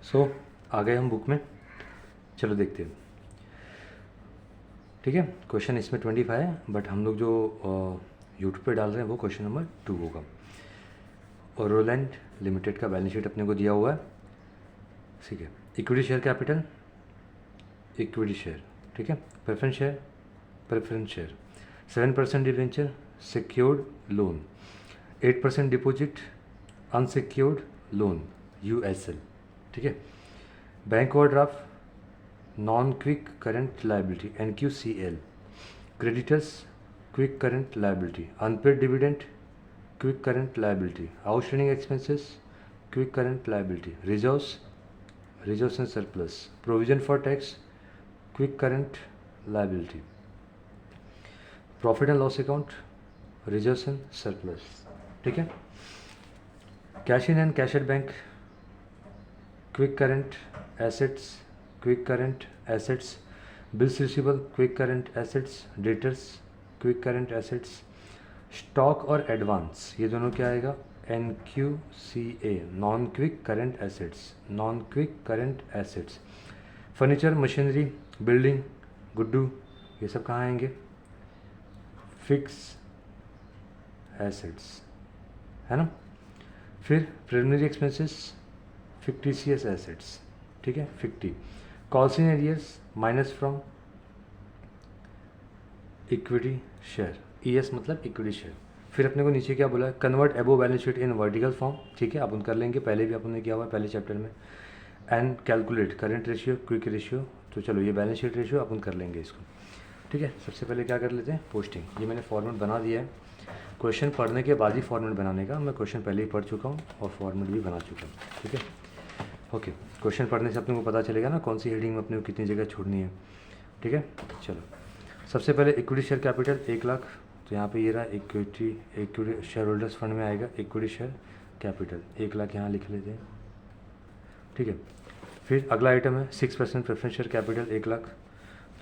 सो आ गए हम बुक में, चलो देखते हैं। ठीक है, क्वेश्चन इसमें 25 है, बट हम लोग जो यूट्यूब पे डाल रहे हैं वो क्वेश्चन नंबर 2 होगा। और रोलैंड लिमिटेड का बैलेंस शीट अपने को दिया हुआ है। ठीक है, equity share capital, equity share, ठीक है, preference share, preference share, 7% debenture, secured loan, 8% deposit, unsecured loan, USL. ठीक है, bank overdraft, non quick current liability, NQCL, creditors, quick current liability, unpaid dividend, quick current liability, outstanding expenses, quick current liability, reserves, reserves and surplus, provision for tax, quick current liability, profit and loss account, reserves and surplus. ठीक है, cash in and cash at bank, quick current assets, quick current assets, bills receivable, quick current assets, debtors, quick current assets, stock और advance, ये दोनों क्या आएगा, N Q C A, non quick current assets, non quick current assets, furniture, machinery, building, गुड्डू, ये सब कहाँ आएंगे, फिक्स एसेट्स, है ना। फिर प्रिलिमिनरी एक्सपेंसेस, फिक्टिशियस एसेट्स, ठीक है, फिक्टी, calls in arrears minus from equity share, ES मतलब इक्विटी शेयर। फिर अपने को नीचे क्या बोला है, convert above balance sheet in vertical form, ठीक है, अपन कर लेंगे, पहले भी अपन ने किया हुआ है पहले चैप्टर में, and calculate current ratio, quick ratio. तो चलो ये बैलेंस शीट रेशियो अपन कर लेंगे इसको। ठीक है, सबसे पहले क्या कर लेते हैं, पोस्टिंग। ये मैंने फॉर्मेट बना दिया है, क्वेश्चन पढ़ने के बाद ही फॉर्मेट बनाने का, मैं क्वेश्चन पहले ही पढ़ चुका हूँ और फॉर्मेट भी बना चुका हूँ। ठीक है, ओके, क्वेश्चन पढ़ने से अपने को पता चलेगा ना कौन सी हेडिंग में अपने को कितनी जगह छोड़नी है। ठीक है, चलो सबसे पहले इक्विटी शेयर कैपिटल 1 लाख, तो यहाँ पे ये रहा इक्विटी शेयर होल्डर्स फंड में आएगा इक्विटी शेयर कैपिटल 1 लाख, यहाँ लिख लेते हैं। ठीक है, फिर अगला आइटम है 6% प्रेफरेंस शेयर कैपिटल 1 लाख,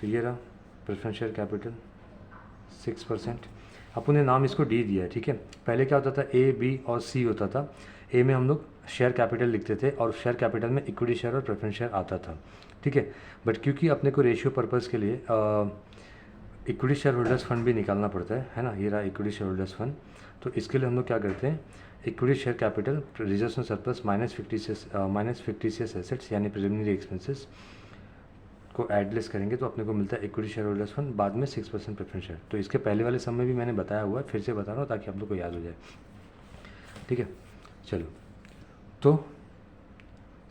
तो ये रहा प्रेफरेंस शेयर कैपिटल 6%। अपन ने नाम इसको डी दिया है। ठीक है, पहले क्या होता था, ए बी और सी होता था। ए में हम लोग शेयर कैपिटल लिखते थे और शेयर कैपिटल में इक्विटी शेयर और प्रेफरेंस शेयर आता था। ठीक है, बट क्योंकि अपने को रेशियो पर्पज़ के लिए इक्विटी शेयर होल्डर्स फंड भी निकालना पड़ता है ना, ये रहा इक्विटी शेयर होल्डर्स फंड, तो इसके लिए हम लोग क्या करते हैं, equity share capital, reserves and surplus minus fictitious assets यानी प्रिलिमिनरी एक्सपेंसेस को एडलेस करेंगे तो अपने को मिलता है इक्विटी शेयर होल्डर्स फंड, बाद में 6% प्रेफरेंस शेयर। तो इसके पहले वाले सम में भी मैंने बताया हुआ है, फिर से बता रहा हूँ ताकि आप लोग को याद हो जाए। ठीक है, चलो तो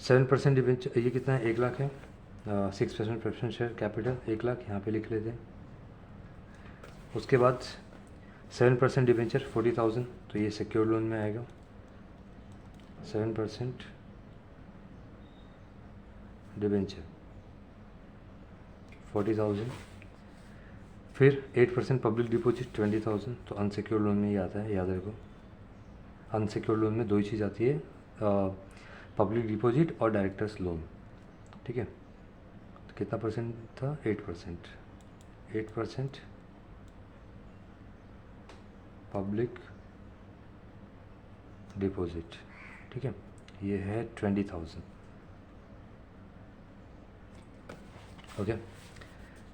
7% डिवेंचर, ये कितना है, 1 लाख है, 6% प्रेफरेंस शेयर कैपिटल 1 लाख, यहाँ पे लिख लेते हैं। उसके बाद 7% डिवेंचर 40,000, तो ये सिक्योर लोन में आएगा, 7% डिवेंचर 40,000। फिर 8% पब्लिक डिपॉजिट 20,000, तो अनसिक्योर लोन में ही आता है, याद रखो। अनसिक्योर लोन में दो ही चीज़ आती है, पब्लिक डिपॉजिट और डायरेक्टर्स लोन। ठीक है, तो कितना परसेंट था, 8%, 8% पब्लिक डिपॉजिट। ठीक है, ये है 20,000। ओके,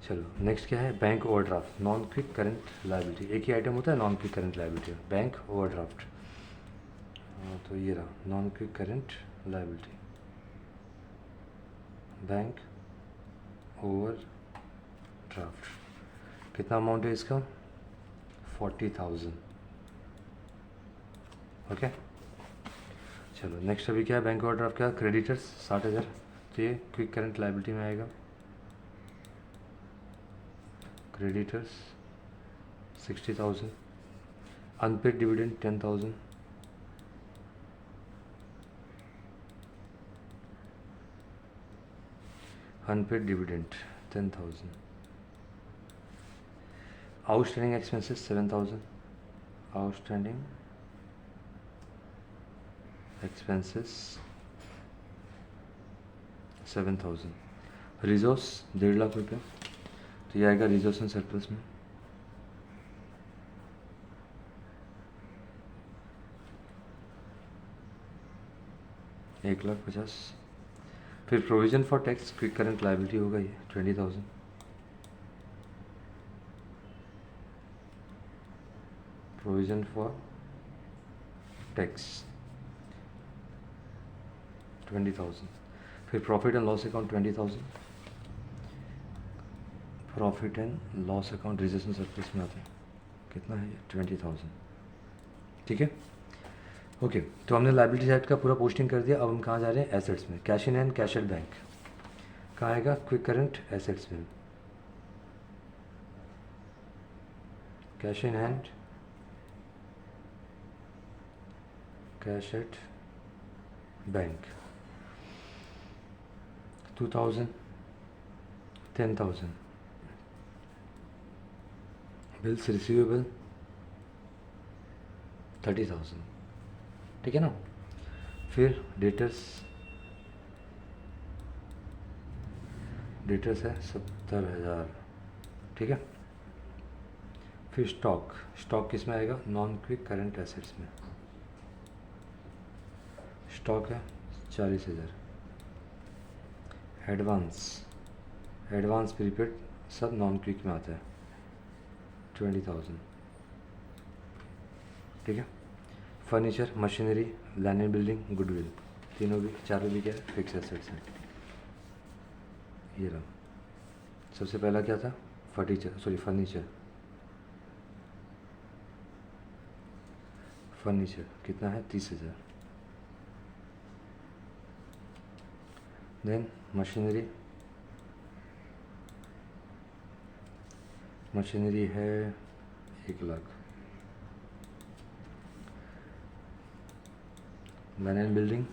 चलो नेक्स्ट क्या है, bank overdraft, non quick current liability. एक ही आइटम होता है non quick current liability, bank overdraft. तो ये रहा non quick current liability, bank overdraft. कितना अमाउंट है इसका, 40,000। ओके, चलो नेक्स्ट अभी क्या है, बैंक ओवरड्राफ्ट क्या, क्रेडिटर्स 60,000, तो ये क्विक करंट लायबिलिटी में आएगा। Creditors 60,000, unpaid dividend 10,000, unpaid dividend 10,000, outstanding expenses 7,000, outstanding expenses 7,000, reserves 1.5 lakh रुपये, तो ये आएगा रिजर्व्स एंड सरप्लस में। एक 1,50,000, फिर provision for tax quick current liability होगा ये 20,000। Provision for tax 20,000। फिर profit and loss account 20,000। Profit and loss account reservation surplus में आता है, कितना है ये 20,000। ठीक है, ओके। तो हमने लाइबिलिटी साइड का पूरा पोस्टिंग कर दिया। अब हम कहाँ जा रहे हैं? एसेट्स में। Cash in hand, cash at bank कहाँ आएगा? क्विक करंट एसेट्स में। Cash in hand, cash at bank 2,000, 10,000। Bills receivable 30,000। ठीक है ना। फिर डेटर्स है 70,000। ठीक है। फिर स्टॉक किस में आएगा? नॉन क्विक करंट एसेट्स में। स्टॉक है 40,000। एडवांस प्रीपेड सब नॉन क्विक में आता है 20,000। ठीक है। Furniture, machinery, land and building, goodwill, चारों भी क्या है? फिक्स एसेट्स हैं। ये रहा। सबसे पहला क्या था? फर्नीचर कितना है? 30,000। देन मशीनरी है 1,00,000। Land and building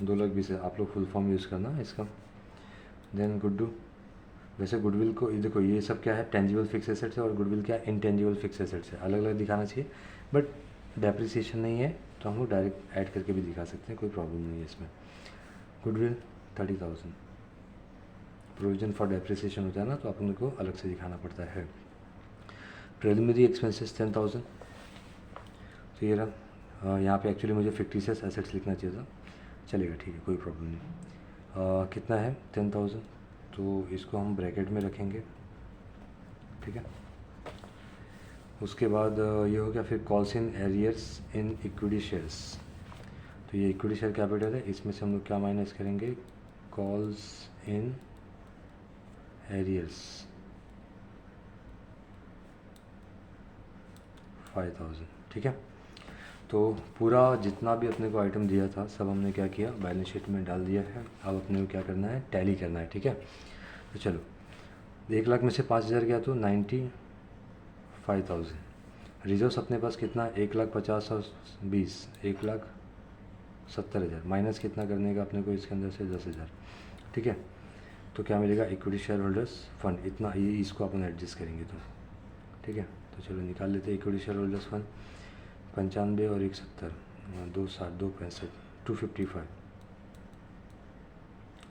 2,20,000। आप लोग फुल फॉर्म यूज़ करना इसका। देन वैसे गुडविल को देखो, ये सब क्या है? टेंजिबल फिक्स एसेट्स है, और गुडविल क्या है? इनटेंजिबल फिक्स एसेट्स है। अलग अलग दिखाना चाहिए, बट डेप्रिसिएशन नहीं है तो हम लोग डायरेक्ट ऐड करके भी दिखा सकते हैं, कोई प्रॉब्लम नहीं है इसमें। गुडविल 30,000। प्रोविजन फॉर डेप्रिसिएशन होता है ना, तो अपन को अलग से दिखाना पड़ता है। Preliminary expenses 10,000। तो ये रहा। यहाँ पे एक्चुअली मुझे फिक्टिशियस एसेट्स लिखना चाहिए था, चलेगा, ठीक है, कोई प्रॉब्लम नहीं। कितना है? 10,000। तो इसको हम ब्रैकेट में रखेंगे। ठीक है। उसके बाद ये हो गया। फिर calls in arrears in equity shares. तो ये इक्विटी शेयर कैपिटल है, इसमें से हम लोग क्या माइनस करेंगे? Calls in arrears 5,000। ठीक है। तो पूरा जितना भी अपने को आइटम दिया था सब हमने क्या किया? बैलेंस शीट में डाल दिया है। अब अपने को क्या करना है? टैली करना है। ठीक है। तो चलो, 1,00,000 में से 5,000 गया तो 95,000। रिजर्व्स अपने पास कितना? 1,50,000 और 20, 1,70,000। माइनस कितना करने का अपने को इसके अंदर से? 10,000। ठीक है। तो क्या मिलेगा? इक्विटी शेयर होल्डर्स फंड इतना, ये इसको अपन एडजस्ट करेंगे तो। ठीक है। तो चलो निकाल लेते हैं। इक्विटी शेयर होल्डर्स फंड 95 और 170, 260, 265, 255।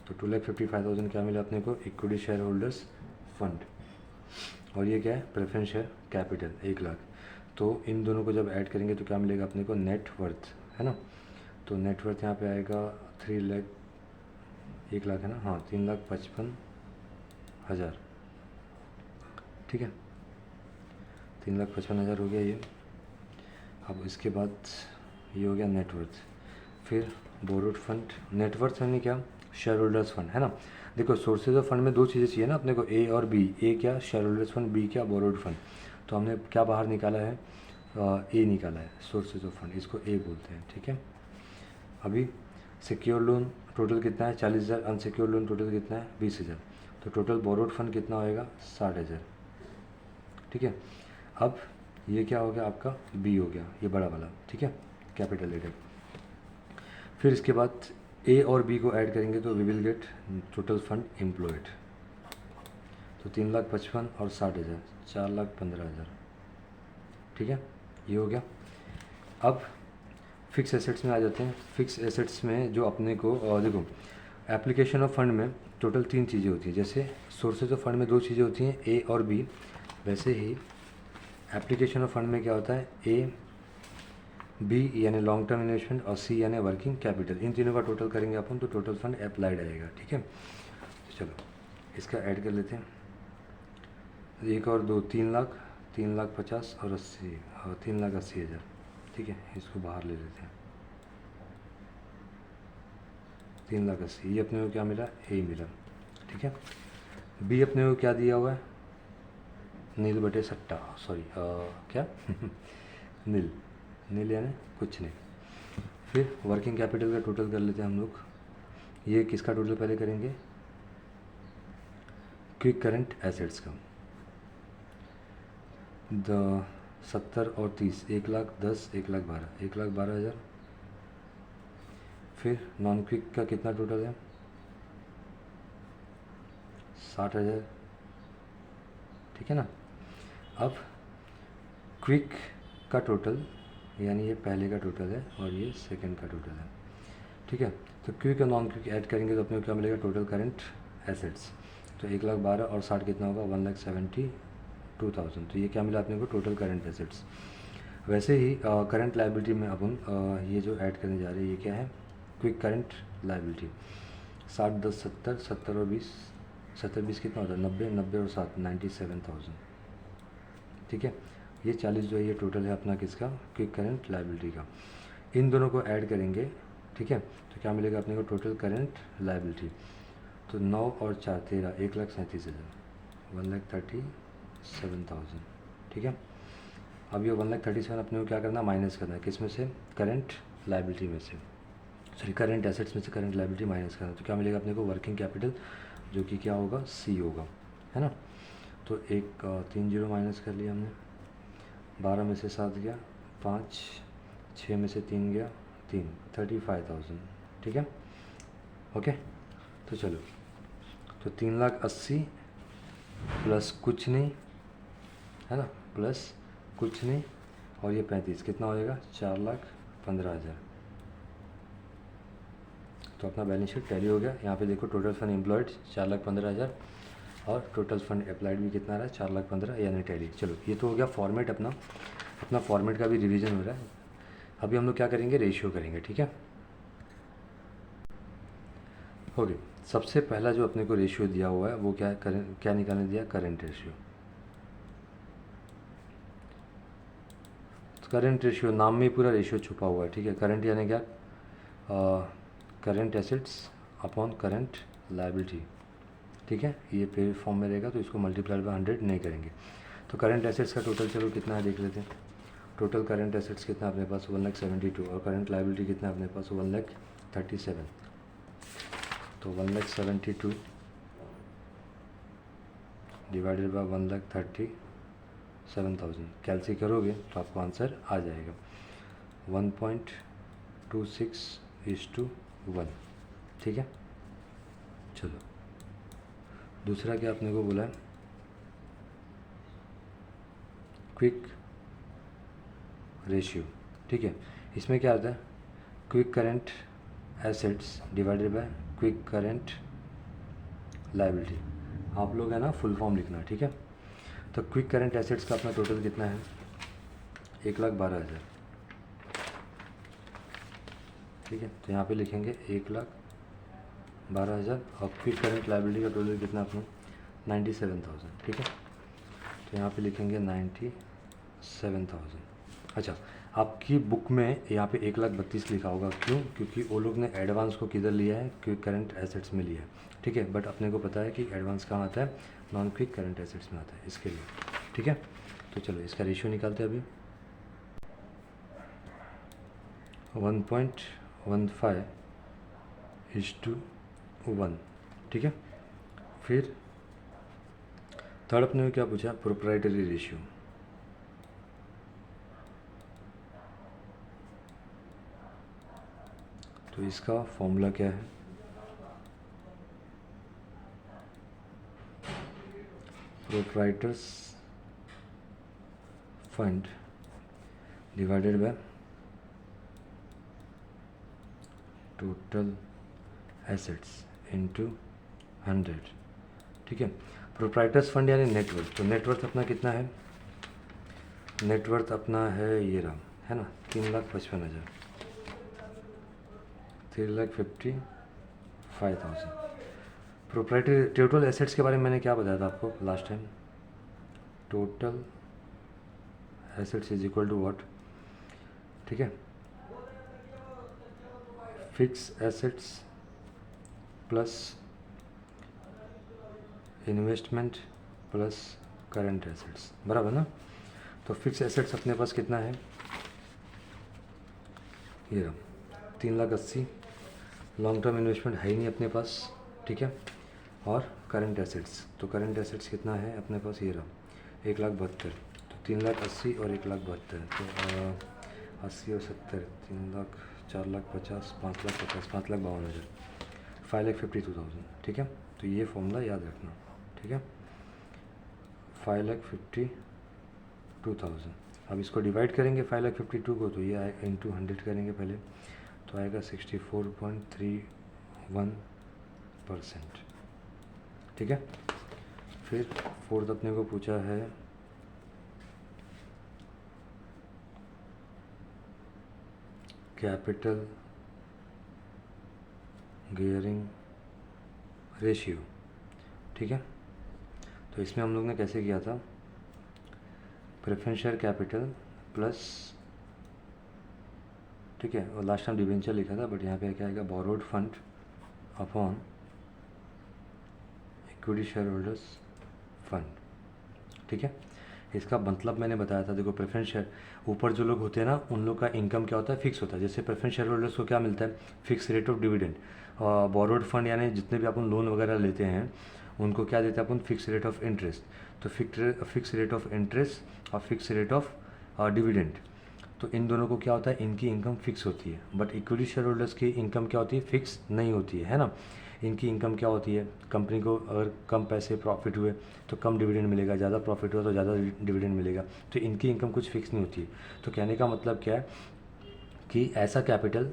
तो 2,55,000 क्या मिला अपने को? Equity share holders fund. और ये क्या है? Preference share capital 1,00,000। तो इन दोनों को जब ऐड करेंगे तो क्या मिलेगा अपने को? नेट वर्थ, है ना। तो नेट वर्थ यहाँ पे आएगा 3,00,000, 1,00,000 है ना, हाँ, 3,55,000। ठीक है, 3,55,000 हो गया ये। अब इसके बाद ये हो गया नेटवर्थ। फिर बोरोड फंड। नेटवर्थ यानी क्या? शेयर होल्डर्स फंड, है ना। देखो, सोर्सेज ऑफ फंड में दो चीज़ें चाहिए ना अपने को, ए और बी। ए क्या? Share holders fund. बी क्या? Borrowed fund. तो हमने क्या बाहर निकाला है? ए निकाला है, सोर्सेज ऑफ फंड, इसको ए बोलते हैं। ठीक है। अभी सिक्योर लोन टोटल कितना है? 40,000। अनसिक्योर लोन टोटल कितना है? 20,000। तो टोटल बोरोड फंड कितना होएगा? 60,000। ठीक है। अब ये क्या हो गया आपका? बी हो गया, ये बड़ा वाला। ठीक है, कैपिटल लेटर। फिर इसके बाद ए और बी को ऐड करेंगे तो we will get total fund employed. तो 3,55,000 और 60,000, 4,15,000। ठीक है, ये हो गया। अब फिक्स एसेट्स में आ जाते हैं। फिक्स एसेट्स में जो अपने को देखो, एप्लीकेशन ऑफ फंड में टोटल 3 चीज़ें होती हैं। जैसे सोर्सेज ऑफ फंड में 2 चीज़ें होती हैं, ए और बी, वैसे ही एप्लीकेशन ऑफ फंड में क्या होता है? ए बी यानी लॉन्ग टर्म इन्वेस्टमेंट और सी यानी वर्किंग कैपिटल। इन तीनों का टोटल करेंगे अपन तो टोटल फंड अप्लाइड आएगा। ठीक है, तो चलो इसका ऐड कर लेते हैं। एक और दो, 3 लाख, 3,50,000 और 80, 3,80,000। ठीक है, इसको बाहर ले लेते हैं। 3,80,000 ये अपने को क्या मिला, ए मिला। ठीक है, बी अपने को क्या दिया हुआ है, नील बटे सट्टा, सॉरी क्या नील, नील यानी कुछ नहीं। फिर वर्किंग कैपिटल का टोटल कर लेते हैं हम लोग। ये किसका टोटल पहले करेंगे, क्विक करंट एसेट्स का। 70 और 30, 1,10,000, 1,12,000, 1,12,000। फिर नॉन क्विक का कितना टोटल है, 60,000। ठीक है ना। अब क्विक का टोटल यानी ये पहले का टोटल है और ये सेकंड का टोटल है। ठीक है, तो क्विक और नॉन क्विक ऐड करेंगे तो अपने को क्या मिलेगा, टोटल करंट एसेट्स। तो 1,12,000 और 60 कितना होगा, 1,72,000। तो ये क्या मिला अपने को, टोटल करंट एसेट्स। वैसे ही करंट लायबिलिटी में अपन ये जो ऐड करने जा रहे हैं ये क्या है, क्विक करंट लायबिलिटी। 60, 10, 70, 70 और 20, 70, 20 कितना होता है, 90, 90 और 7, 97,000। ठीक है, ये 40 जो है ये टोटल है अपना किसका, क्विक करंट लायबिलिटी का। इन दोनों को ऐड करेंगे। ठीक है, तो क्या मिलेगा अपने को, टोटल करंट लायबिलिटी। तो 9 और 4, 13, 1,37,000, 1,37,000। ठीक है, अब ये 1,37,000 अपने को क्या करना, माइनस करना है, किस में से, करंट लायबिलिटी में से, सॉरी करंट एसेट्स में से करंट लायबिलिटी माइनस करना। तो क्या मिलेगा अपने को, वर्किंग कैपिटल, जो कि क्या होगा, सी होगा, है ना। तो एक 3 जीरो माइनस कर लिया हमने। 12 में से 7 गया 5, 6 में से 3 गया 3, 35,000। ठीक है, ओके। तो चलो, तो 3,80,000 प्लस कुछ नहीं, है ना, प्लस कुछ नहीं, और ये 35 कितना हो जाएगा, 4,15,000। तो अपना बैलेंस शीट टैली हो गया। यहाँ पे देखो टोटल फंड एम्प्लॉयड 4,15,000 और टोटल फंड अप्लाइड भी कितना रहा है, 4,15,000 यानी टैली। चलो ये तो हो गया फॉर्मेट अपना फॉर्मेट का भी रिवीजन हो रहा है। अभी हम लोग क्या करेंगे, रेशियो करेंगे। ठीक है, हो गया। सबसे पहला जो अपने को रेशियो दिया हुआ है वो क्या है, क्या निकालने दिया, करंट रेशियो। तो करंट रेशियो, नाम में ही पूरा रेशियो छुपा हुआ है। ठीक है, करंट यानी क्या, current assets upon current liability. ठीक है, ये पे फॉर्म में रहेगा तो इसको मल्टीप्लाई बाय 100 नहीं करेंगे। तो करंट एसेट्स का टोटल चलो कितना है देख लेते हैं। टोटल करंट एसेट्स कितना अपने पास, 1,72,000 और करंट लायबिलिटी कितना अपने पास, 1,37,000। तो 1,72,000 डिवाइडेड बाय 1,37,000 कैलसी करोगे तो आपको आंसर आ जाएगा 1.26:1। ठीक है, चलो दूसरा क्या अपने को बोला है, क्विक रेशियो। ठीक है, इसमें क्या आता है, quick current assets divided by quick current liability. आप लोग है ना फुल फॉर्म लिखना। ठीक है, तो क्विक करंट एसेट्स का अपना टोटल कितना है, 1,12,000। ठीक है, तो यहाँ पे लिखेंगे 1,12,000 और क्विक करंट लायबिलिटी का टोटल कितना अपना, 97,000। ठीक है, तो यहाँ पे लिखेंगे 97,000। अच्छा, आपकी बुक में यहाँ पे 1,32,000 लिखा होगा, क्यों, क्योंकि वो लोग ने एडवांस को किधर लिया है, क्विक करंट एसेट्स में लिया है। ठीक है, बट अपने को पता है कि एडवांस कहाँ आता है, नॉन क्विक करंट एसेट्स में आता है, इसके लिए। ठीक है, तो चलो इसका रेशियो निकालते हैं अभी। 1.15:1। ठीक है, फिर थर्ड अपने को क्या पूछा, प्रोप्राइटरी रेशियो। तो इसका फॉर्मूला क्या है, proprietors fund divided by total assets into 100। ठीक है, प्रोप्राइटर्स फंड यानी नेटवर्थ। तो नेटवर्थ अपना कितना है, नेटवर्थ अपना है ये रहा, है ना, 3,55,000, 3,55,000। प्रोप्राइटरी टोटल एसेट्स के बारे में मैंने क्या बताया था आपको last time? Total assets is equal to what? ठीक है, fix assets plus investment plus current assets, बराबर ना? तो फिक्स एसेट्स अपने पास कितना है? ये रहा 3,80,000। लॉन्ग टर्म इन्वेस्टमेंट है ही नहीं अपने पास, ठीक है। और करंट एसेट्स, तो करंट एसेट्स कितना है अपने पास? ये रहा 1,72,000। तो 3,80,000 और 1,72,000, तो 80 और 70, 3,00,000, 4,50,000, 5,50,000, 5,52,000, 5,52,000, ठीक है। तो ये फॉर्मूला याद रखना, ठीक है, 5,52,000। अब इसको डिवाइड करेंगे 5,52,000 को, तो ये आएगा इंटू 100 करेंगे पहले, तो आएगा 64.31%, ठीक है। फिर फोर्थ अपने को पूछा है कैपिटल गियरिंग रेशियो, ठीक है। तो इसमें हम लोग ने कैसे किया था? प्रेफरेंस शेयर कैपिटल प्लस, ठीक है, और लास्ट टाइम डिवेंचर लिखा था, बट यहाँ पे क्या आएगा? Borrowed fund upon equity share holders fund, ठीक है। इसका मतलब मैंने बताया था, देखो प्रेफरेंस शेयर ऊपर जो लोग होते हैं ना, उन लोग का इनकम क्या होता है? फिक्स होता है। जैसे प्रेफरेंस शेयर होल्डर्स को क्या मिलता है? Fix rate of dividend. और बोरोड फंड यानी जितने भी अपन लोन वगैरह लेते हैं उनको क्या देते हैं अपन? Fix rate of interest. तो फिक्स रेट ऑफ इंटरेस्ट और फिक्स रेट ऑफ डिविडेंड, तो इन दोनों को क्या होता है? इनकी इनकम फिक्स होती है। बट इक्विटी शेयर होल्डर्स की इनकम क्या होती है? फिक्स नहीं होती है ना। इनकी इनकम क्या होती है? कंपनी को अगर कम पैसे प्रॉफिट हुए तो कम डिविडेंड मिलेगा, ज़्यादा प्रॉफिट हुआ तो ज़्यादा डिविडेंड मिलेगा। तो इनकी इनकम कुछ फिक्स नहीं होती है। तो कहने का मतलब क्या है कि ऐसा कैपिटल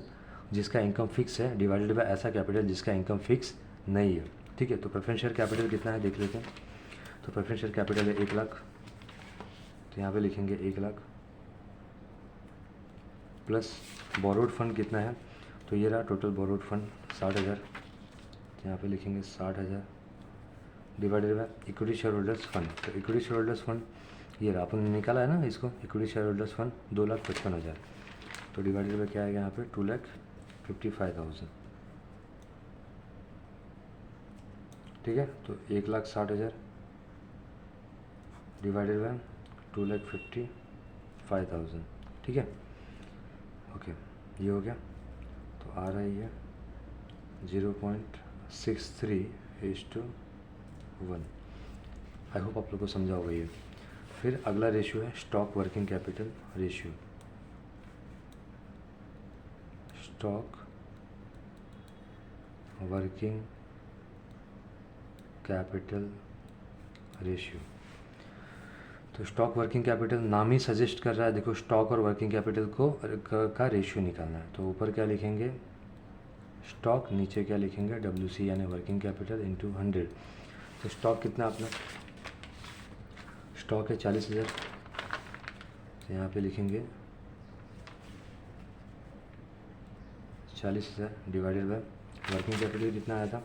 जिसका इनकम फिक्स है डिवाइडेड बाय ऐसा कैपिटल जिसका इनकम फिक्स नहीं है, ठीक है। तो प्रेफरेंस शेयर कैपिटल कितना है देख लेते हैं। तो प्रेफरेंस शेयर कैपिटल है 1,00,000, तो यहाँ पे लिखेंगे 1,00,000 प्लस बोरोड फंड कितना है? तो ये रहा टोटल बोरोड फंड 60,000, तो यहाँ पे लिखेंगे 60,000 divided by equity share holders fund. तो इक्विटी शेयर होल्डर्स फंड ये रहा, अपन ने निकाला है ना इसको, इक्विटी शेयर होल्डर्स फंड 2,55,000, तो डिवाइडेड बाय क्या आएगा यहाँ पे? 2,55,000, ठीक है। तो 1,60,000 डिवाइडेड बाय 2,55,000, ठीक है। ओके, ये हो गया। तो आ रहा है ये 0.63:1। आई होप आप लोग को समझा होगा ये। फिर अगला रेशियो है stock working capital ratio. Stock working capital ratio, तो स्टॉक वर्किंग कैपिटल नाम ही सजेस्ट कर रहा है, देखो स्टॉक और वर्किंग कैपिटल को का रेशियो निकालना है। तो ऊपर क्या लिखेंगे? स्टॉक, नीचे क्या लिखेंगे? WC यानी वर्किंग कैपिटल इंटू 100। तो स्टॉक कितना अपना? स्टॉक है 40,000, तो यहाँ पे लिखेंगे 40,000 डिवाइडेड बाय वर्किंग कैपिटल कितना आया था?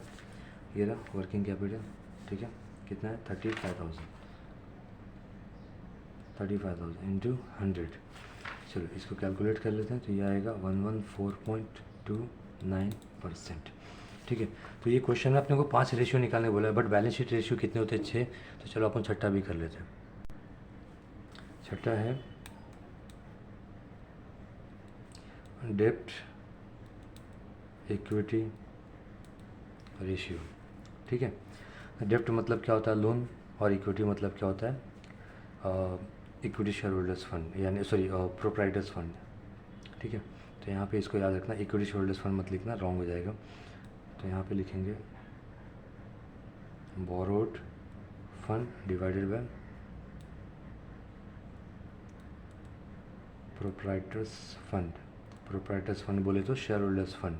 ये रहा वर्किंग कैपिटल, ठीक है, कितना है? 35,000 इंटू 100। चलो इसको कैलकुलेट कर लेते हैं, तो ये आएगा 114.29%, ठीक है। तो ये क्वेश्चन में अपने को 5 रेशियो निकालने बोला है, बट बैलेंस शीट रेशियो कितने होते हैं? 6। तो चलो अपन छठा भी कर लेते हैं। छठा है डेब्ट इक्विटी रेशियो, ठीक है। डेब्ट मतलब क्या होता है? लोन, और इक्विटी मतलब क्या होता है? इक्विटी शेयर होल्डर्स फंड, यानी सॉरी प्रोप्राइटर्स फंड, ठीक है। तो यहाँ पे इसको याद रखना, इक्विटी शेयर होल्डर्स फंड मत लिखना, रॉन्ग हो जाएगा। तो यहाँ पे लिखेंगे borrowed fund divided by proprietors fund. Proprietors fund बोले तो शेयर होल्डर्स फंड,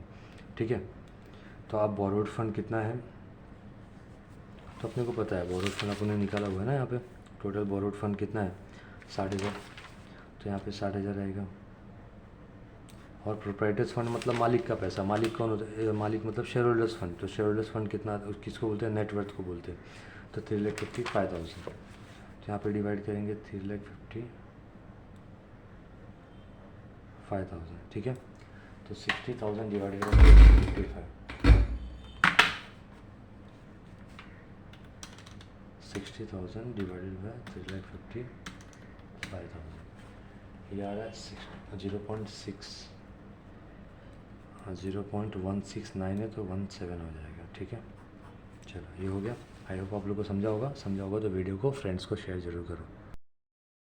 ठीक है। तो अब बोरोड फंड कितना है? तो अपने को पता है बोरोड फंड अपने निकाला हुआ है ना यहाँ पे। टोटल बोरोड फंड कितना है? 60,000, तो यहाँ पे 60,000 आएगा और प्रोप्राइटर्स फंड मतलब मालिक का पैसा। मालिक कौन होता है? मालिक मतलब शेयर होल्डर्स फंड। तो शेयर होल्डर्स फंड कितना, किसको बोलते हैं? नेटवर्थ को बोलते हैं। तो 3,55,000 तो यहाँ पे डिवाइड करेंगे 3,55,000, ठीक है। तो 60,000 डिवाइडेड बाई 55, 60,000 डिवाइडेड बाई 3,55,000, ये आ रहा है 0.169 है, तो 17 हो जाएगा, ठीक है। चलो ये हो गया। आई होप आप लोग को समझा होगा। समझा होगा तो वीडियो को फ्रेंड्स को शेयर ज़रूर करो।